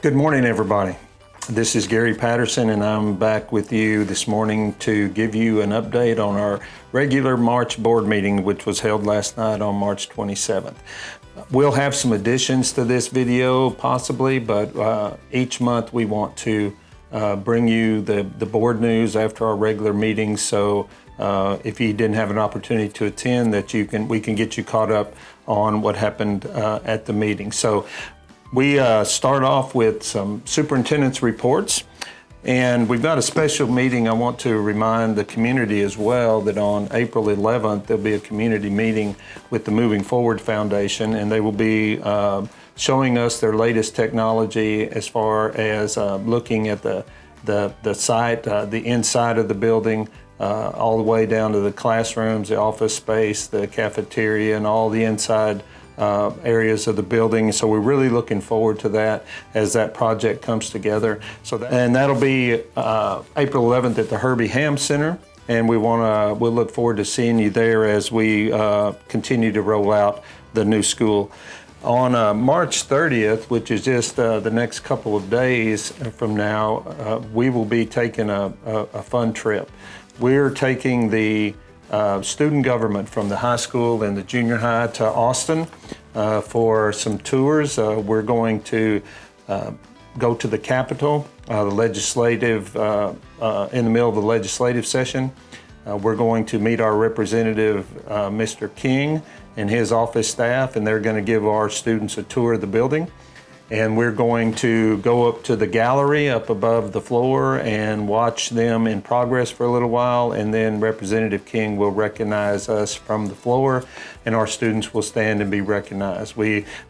Good morning, everybody. This is Gary Patterson, and I'm back with you this morning to give you an update on our regular March board meeting, which was held last night on March 27th. We'll have some additions to this video possibly, but each month we want to bring you the board news after our regular meetings. So if you didn't have an opportunity to attend, we can get you caught up on what happened at the meeting. So we start off with some superintendent's reports, and we've got a special meeting. I want to remind the community as well that on April 11th, there'll be a community meeting with the Moving Forward Foundation, and they will be showing us their latest technology as far as looking at the site, the inside of the building, all the way down to the classrooms, the office space, the cafeteria, and all the inside areas of the building. So we're really looking forward to that as that project comes together. And that'll be April 11th at the Herbie Ham Center, and we'll look forward to seeing you there as we continue to roll out the new school. On March 30th, which is just the next couple of days from now, we will be taking a fun trip. We're taking the student government from the high school and the junior high to Austin for some tours. We're going to go to the Capitol, the legislative, in the middle of the legislative session. We're going to meet our representative, Mr. King, and his office staff, and they're going to give our students a tour of the building. And we're going to go up to the gallery up above the floor and watch them in progress for a little while, and then Representative King will recognize us from the floor, and our students will stand and be recognized.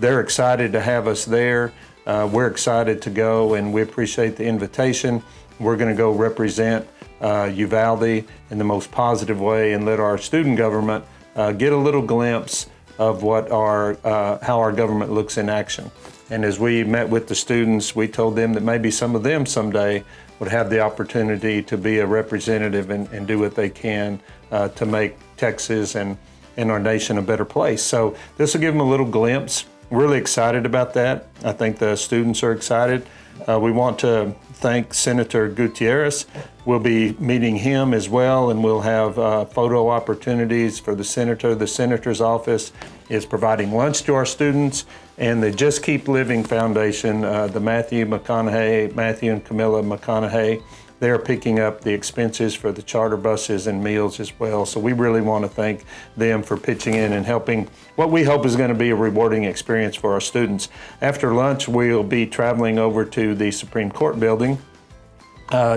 They're excited to have us there. We're excited to go, and we appreciate the invitation. We're going to go represent Uvalde in the most positive way and let our student government get a little glimpse of what how our government looks in action. And as we met with the students, we told them that maybe some of them someday would have the opportunity to be a representative and do what they can to make Texas and our nation a better place. So this will give them a little glimpse. Really excited about that. I think the students are excited. We want to thank Senator Gutierrez. We'll be meeting him as well, and we'll have photo opportunities for the senator. The senator's office is providing lunch to our students, and the Just Keep Living Foundation, the Matthew and Camilla McConaughey, they're picking up the expenses for the charter buses and meals as well. So we really want to thank them for pitching in and helping what we hope is going to be a rewarding experience for our students. After lunch, we'll be traveling over to the Supreme Court building.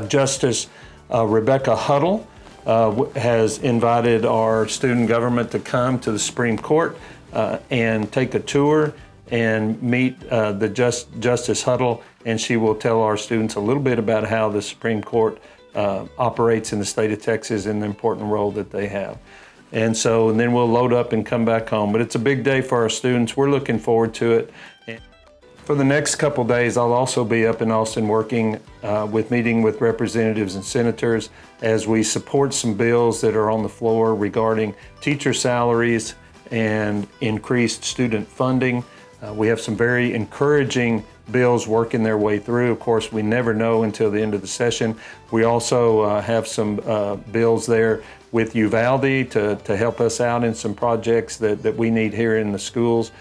Justice Rebecca Huddle has invited our student government to come to the Supreme Court and take a tour and meet the Justice Huddle, and she will tell our students a little bit about how the Supreme Court operates in the state of Texas and the important role that they have. And then we'll load up and come back home. But it's a big day for our students. We're looking forward to it. And for the next couple days, I'll also be up in Austin working meeting with representatives and senators as we support some bills that are on the floor regarding teacher salaries and increased student funding. We have some very encouraging bills working their way through. Of course, we never know until the end of the session. We also have some bills there with Uvalde to help us out in some projects that we need here in the schools,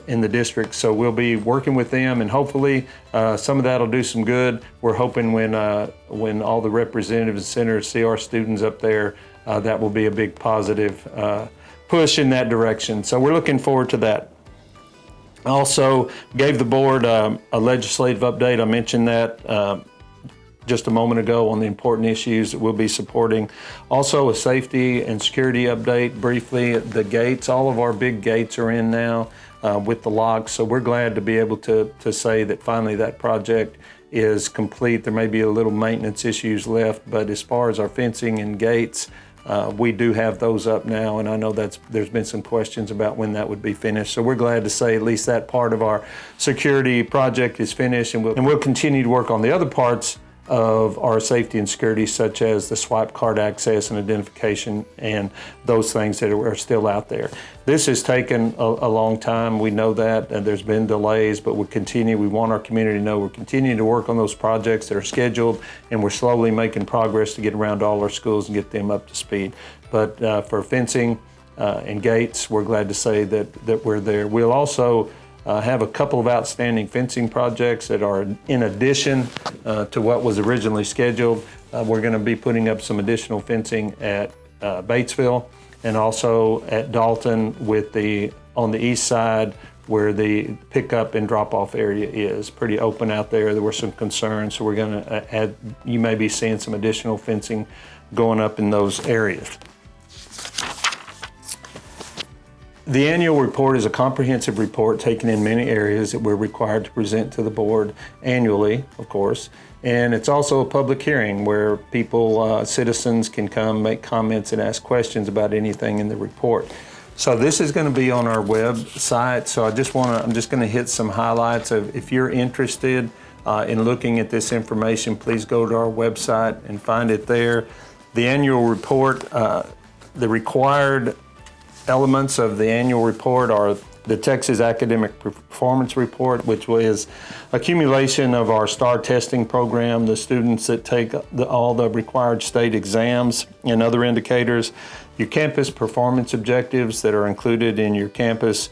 in the district. So we'll be working with them, and hopefully some of that will do some good. We're hoping when all the representatives and senators see our students up there, that will be a big positive push in that direction. So we're looking forward to that. Also gave the board a legislative update. I mentioned that just a moment ago on the important issues that we'll be supporting. Also a safety and security update briefly. The gates, all of our big gates are in now with the locks. So we're glad to be able to say that finally that project is complete. There may be a little maintenance issues left, but as far as our fencing and gates, we do have those up now, and I know there's been some questions about when that would be finished. So we're glad to say at least that part of our security project is finished, and we'll continue to work on the other parts of our safety and security, such as the swipe card access and identification and those things that are still out there. This has taken a long time. We know that, and there's been delays, but we continue. We want our community to know we're continuing to work on those projects that are scheduled, and we're slowly making progress to get around to all our schools and get them up to speed. But for fencing and gates, we're glad to say that we're there. We'll also have a couple of outstanding fencing projects that are in addition to what was originally scheduled. We're going to be putting up some additional fencing at Batesville and also at Dalton on the east side where the pickup and drop-off area is. Pretty open out there. There were some concerns, so we're going to add, you may be seeing some additional fencing going up in those areas. The annual report is a comprehensive report taken in many areas that we're required to present to the board annually, of course. And it's also a public hearing where people, citizens can come make comments and ask questions about anything in the report. So this is going to be on our website. So I'm just going to hit some highlights of, if you're interested in looking at this information, please go to our website and find it there. The annual report, the required elements of the annual report are the Texas Academic Performance Report, which was accumulation of our STAR testing program, the students that take all the required state exams and other indicators, your campus performance objectives that are included in your campus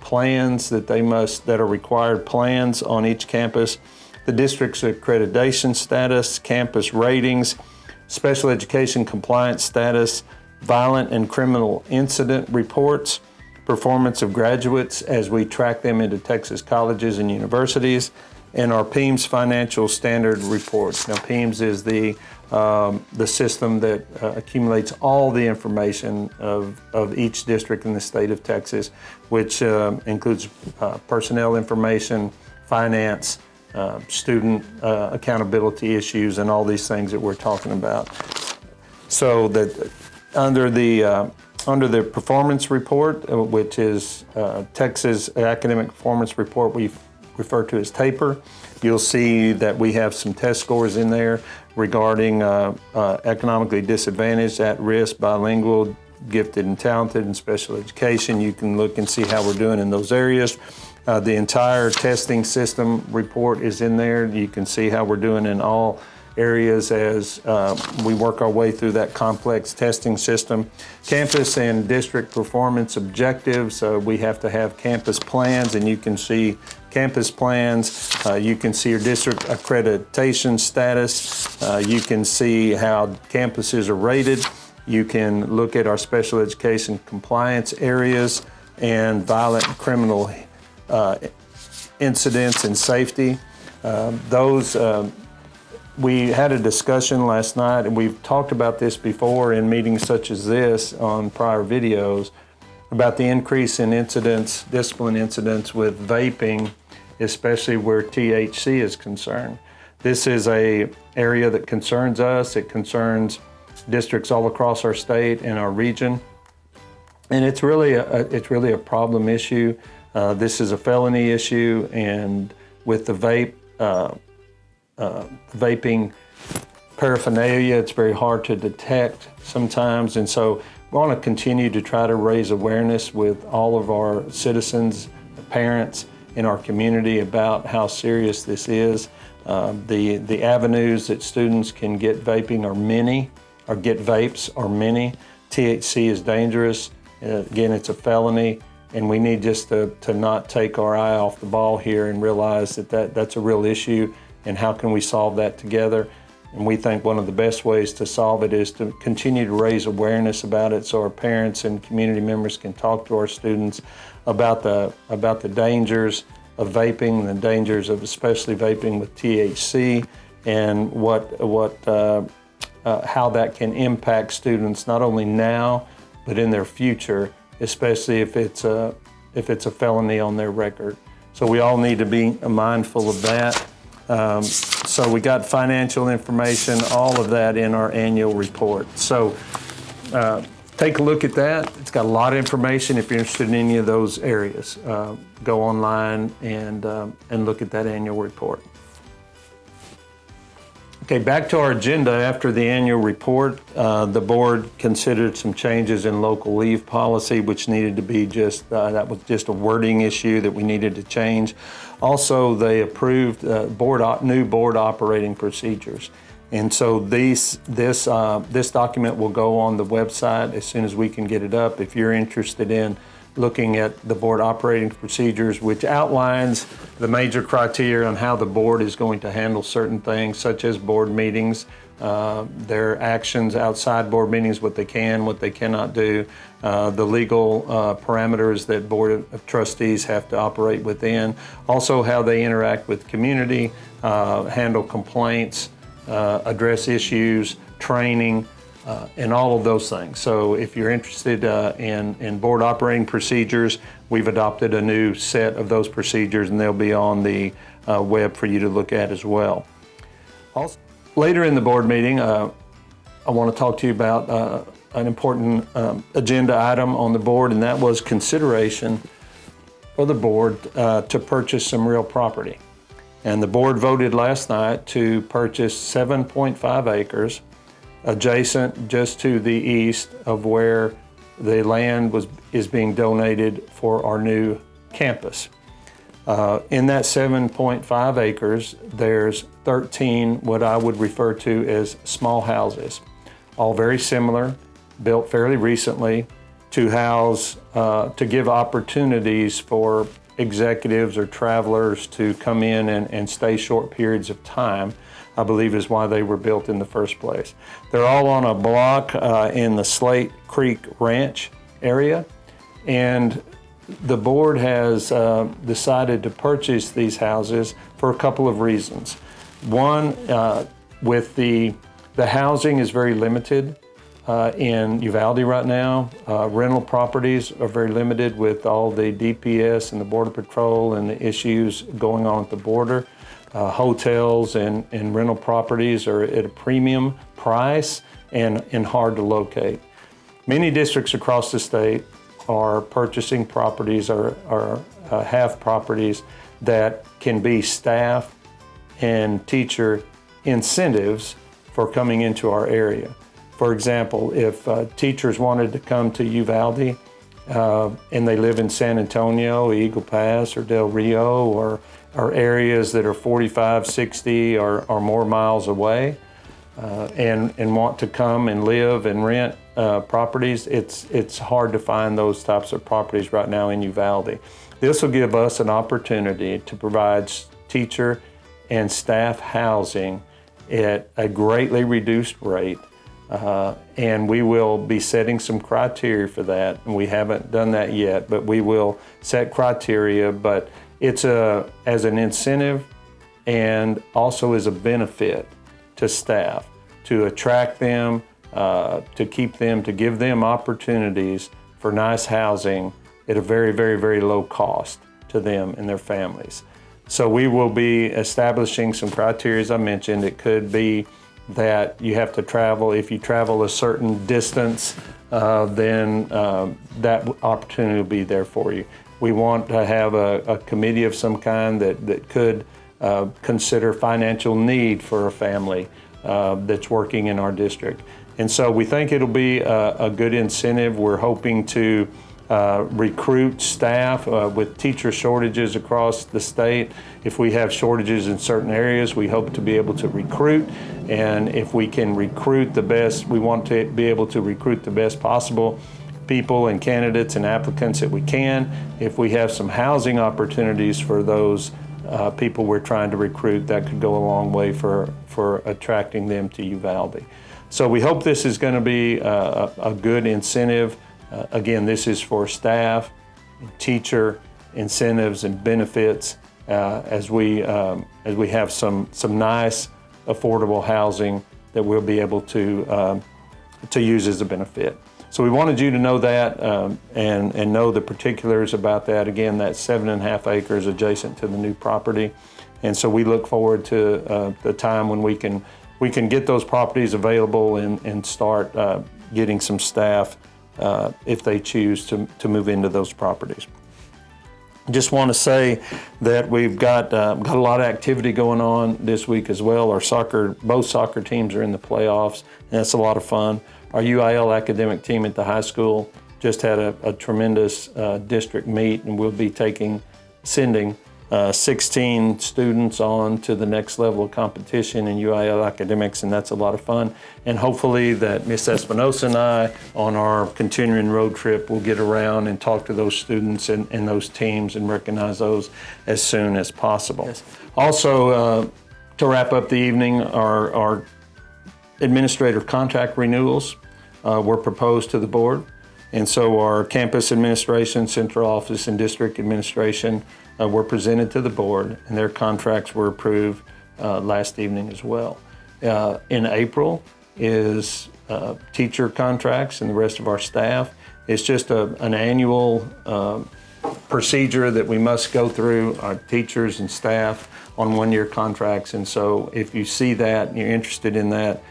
plans that are required plans on each campus, the district's accreditation status, campus ratings, special education compliance status, violent and criminal incident reports, performance of graduates as we track them into Texas colleges and universities, and our PEIMS financial standard reports. Now, PEIMS is the system that accumulates all the information of each district in the state of Texas, which includes personnel information, finance, student accountability issues, and all these things that we're talking about. So that under the performance report, which is Texas Academic Performance Report, we refer to as TAPER, you'll see that we have some test scores in there regarding economically disadvantaged, at-risk, bilingual, gifted and talented, and special education. You can look and see how we're doing in those areas. The entire testing system report is in there. You can see how we're doing in all areas as we work our way through that complex testing system. Campus and district performance objectives, we have to have campus plans, and you can see campus plans. You can see your district accreditation status. You can see how campuses are rated. You can look at our special education compliance areas and violent criminal incidents and safety. We had a discussion last night, and we've talked about this before in meetings such as this on prior videos, about the increase in incidents, discipline incidents with vaping, especially where THC is concerned. This is an area that concerns us. It concerns districts all across our state and our region. And it's really a problem issue. This is a felony issue, and with the vaping paraphernalia, it's very hard to detect sometimes, and so we want to continue to try to raise awareness with all of our citizens, parents in our community about how serious this is. The avenues that students can get vaping are many, or get vapes are many. THC is dangerous. Again, it's a felony, and we need just to not take our eye off the ball here and realize that's a real issue. And how can we solve that together? And we think one of the best ways to solve it is to continue to raise awareness about it so our parents and community members can talk to our students about the dangers of vaping, the dangers of especially vaping with THC, and how that can impact students not only now, but in their future, especially if it's a felony on their record. So we all need to be mindful of that. So we got financial information, all of that in our annual report. So take a look at that. It's got a lot of information if you're interested in any of those areas. Go online and look at that annual report. Okay, back to our agenda. After the annual report, the board considered some changes in local leave policy, which needed to be that was just a wording issue that we needed to change. Also, they approved new board operating procedures. And so this document will go on the website as soon as we can get it up. If you're interested in looking at the board operating procedures, which outlines the major criteria on how the board is going to handle certain things, such as board meetings, their actions outside board meetings, what they can, what they cannot do, the legal parameters that Board of Trustees have to operate within, also how they interact with community, handle complaints, address issues, training, and all of those things. So if you're interested in board operating procedures, we've adopted a new set of those procedures, and they'll be on the web for you to look at as well. Also, later in the board meeting, I want to talk to you about an important agenda item on the board, and that was consideration for the board to purchase some real property. And the board voted last night to purchase 7.5 acres adjacent just to the east of where the land is being donated for our new campus. In that 7.5 acres, there's 13 what I would refer to as small houses, all very similar, built fairly recently to house, to give opportunities for executives or travelers to come in and stay short periods of time, I believe is why they were built in the first place. They're all on a block in the Slate Creek Ranch area, and the board has decided to purchase these houses for a couple of reasons. One, with the housing is very limited in Uvalde right now. Rental properties are very limited with all the DPS and the Border Patrol and the issues going on at the border. Hotels and rental properties are at a premium price and hard to locate. Many districts across the state are purchasing properties or have properties that can be staff and teacher incentives for coming into our area. For example, if teachers wanted to come to Uvalde and they live in San Antonio, Eagle Pass, or Del Rio, or areas that are 45, 60 or more miles away, and want to come and live and rent properties, it's hard to find those types of properties right now in Uvalde. This will give us an opportunity to provide teacher and staff housing at a greatly reduced rate. And we will be setting some criteria for that, and we haven't done that yet, but we will set criteria. But it's as an incentive and also as a benefit to staff, to attract them, to keep them, to give them opportunities for nice housing at a very, very, very low cost to them and their families. So we will be establishing some criteria, as I mentioned. It could be that you have to travel. If you travel a certain distance, then that opportunity will be there for you. We want to have a committee of some kind that could consider financial need for a family that's working in our district. And so we think it'll be a good incentive. We're hoping to recruit staff with teacher shortages across the state. If we have shortages in certain areas, we hope to be able to recruit. And if we can recruit the best, we want to be able to recruit the best possible people and candidates and applicants that we can. If we have some housing opportunities for those people we're trying to recruit, that could go a long way for attracting them to Uvalde. So we hope this is going to be a good incentive. Again, this is for staff, teacher incentives and benefits as we have some nice, affordable housing that we'll be able to use as a benefit. So we wanted you to know that and know the particulars about that. Again, that's 7.5 acres adjacent to the new property, and so we look forward to the time when we can get those properties available and start getting some staff if they choose to move into those properties. Just want to say that we've got a lot of activity going on this week as well. Both soccer teams are in the playoffs, and that's a lot of fun. Our UIL academic team at the high school just had a tremendous district meet, and we'll be sending 16 students on to the next level of competition in UIL academics, and that's a lot of fun. And hopefully that Miss Espinosa and I, on our continuing road trip, will get around and talk to those students and those teams and recognize those as soon as possible. Yes. Also, to wrap up the evening, our administrative contract renewals were proposed to the board. And so our campus administration, central office, and district administration were presented to the board, and their contracts were approved last evening as well. In April is teacher contracts and the rest of our staff. It's just an annual procedure that we must go through, our teachers and staff, on one-year contracts. And so if you see that and you're interested in that,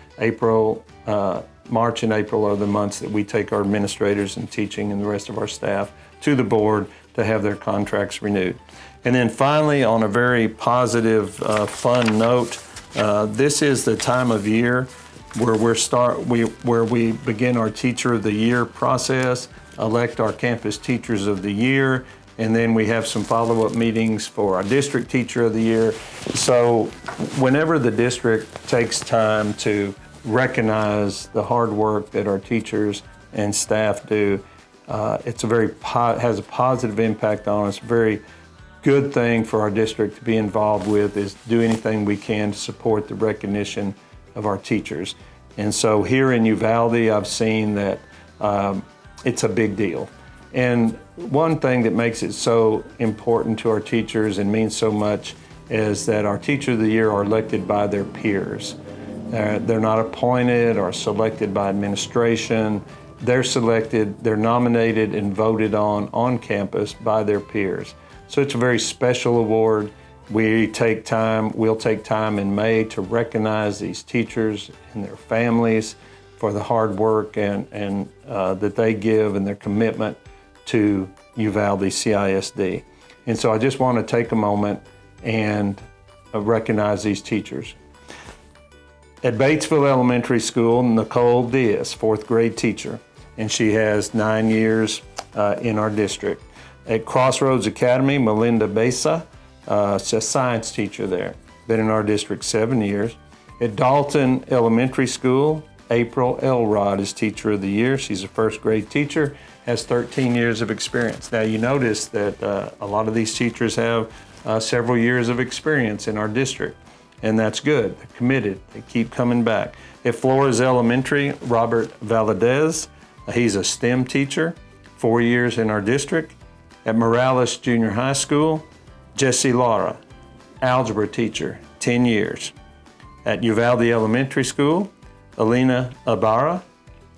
March and April are the months that we take our administrators and teaching and the rest of our staff to the board to have their contracts renewed. And then finally, on a very positive, fun note, this is the time of year where we begin our Teacher of the Year process, elect our campus Teachers of the Year, and then we have some follow-up meetings for our District Teacher of the Year. So whenever the district takes time to recognize the hard work that our teachers and staff do, it's has a positive impact on us. Very good thing for our district to be involved with is do anything we can to support the recognition of our teachers. And so here in Uvalde, I've seen that it's a big deal. And one thing that makes it so important to our teachers and means so much is that our Teacher of the Year are elected by their peers. They're not appointed or selected by administration. They're selected, they're nominated and voted on campus by their peers. So it's a very special award. We'll take time in May to recognize these teachers and their families for the hard work and that they give and their commitment to Uvalde CISD. And so I just want to take a moment and recognize these teachers. At Batesville Elementary School, Nicole Diaz, fourth grade teacher, and she has 9 years in our district. At Crossroads Academy, Melinda Besa, she's a science teacher there, been in our district 7 years. At Dalton Elementary School, April Elrod is Teacher of the Year. She's a first grade teacher, has 13 years of experience. Now you notice that a lot of these teachers have several years of experience in our district. And that's good. They're committed. They keep coming back. At Flores Elementary, Robert Valadez, he's a STEM teacher, 4 years in our district. At Morales Junior High School, Jesse Lara, algebra teacher, 10 years. At Uvalde Elementary School, Alina Ibarra,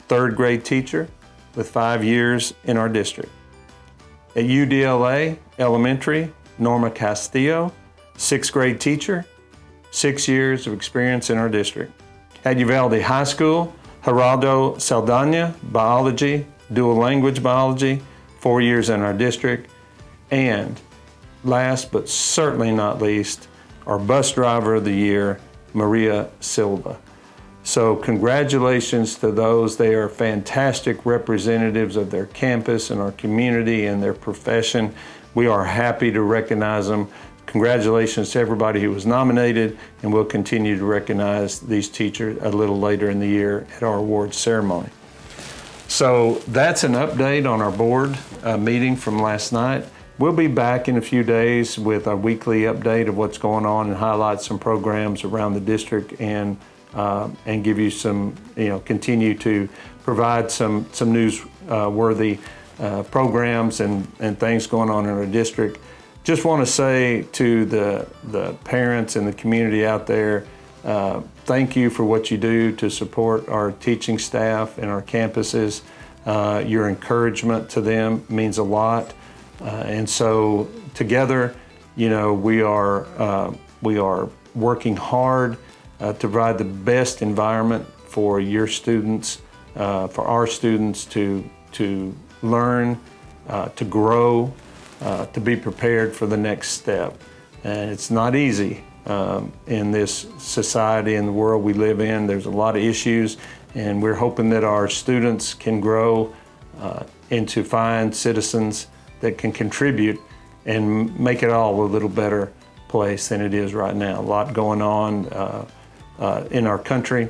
third grade teacher with 5 years in our district. At UDLA Elementary, Norma Castillo, sixth grade teacher, 6 years of experience in our district. At Uvalde High School, Geraldo Saldana, biology, dual language biology, 4 years in our district. And last but certainly not least, our bus driver of the year, Maria Silva. So congratulations to those. They are fantastic representatives of their campus and our community and their profession. We are happy to recognize them. Congratulations to everybody who was nominated, and we'll continue to recognize these teachers a little later in the year at our awards ceremony. So that's an update on our board meeting from last night. We'll be back in a few days with a weekly update of what's going on and highlight some programs around the district and give you some, continue to provide some newsworthy programs and things going on in our district. Just want to say to the parents and the community out there, thank you for what you do to support our teaching staff and our campuses. Your encouragement to them means a lot. And so together, we are working hard to provide the best environment for your students, for our students to learn, to grow, to be prepared for the next step. And it's not easy in this society and the world we live in. There's a lot of issues, and we're hoping that our students can grow into fine citizens that can contribute and make it all a little better place than it is right now. A lot going on in our country.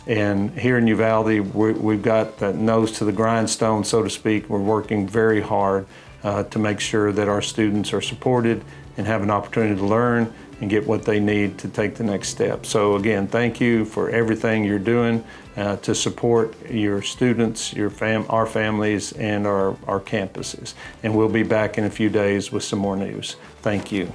And here in Uvalde, we've got the nose to the grindstone, so to speak. We're working very hard to make sure that our students are supported and have an opportunity to learn and get what they need to take the next step. So again, thank you for everything you're doing to support your students, our families, and our campuses. And we'll be back in a few days with some more news. Thank you.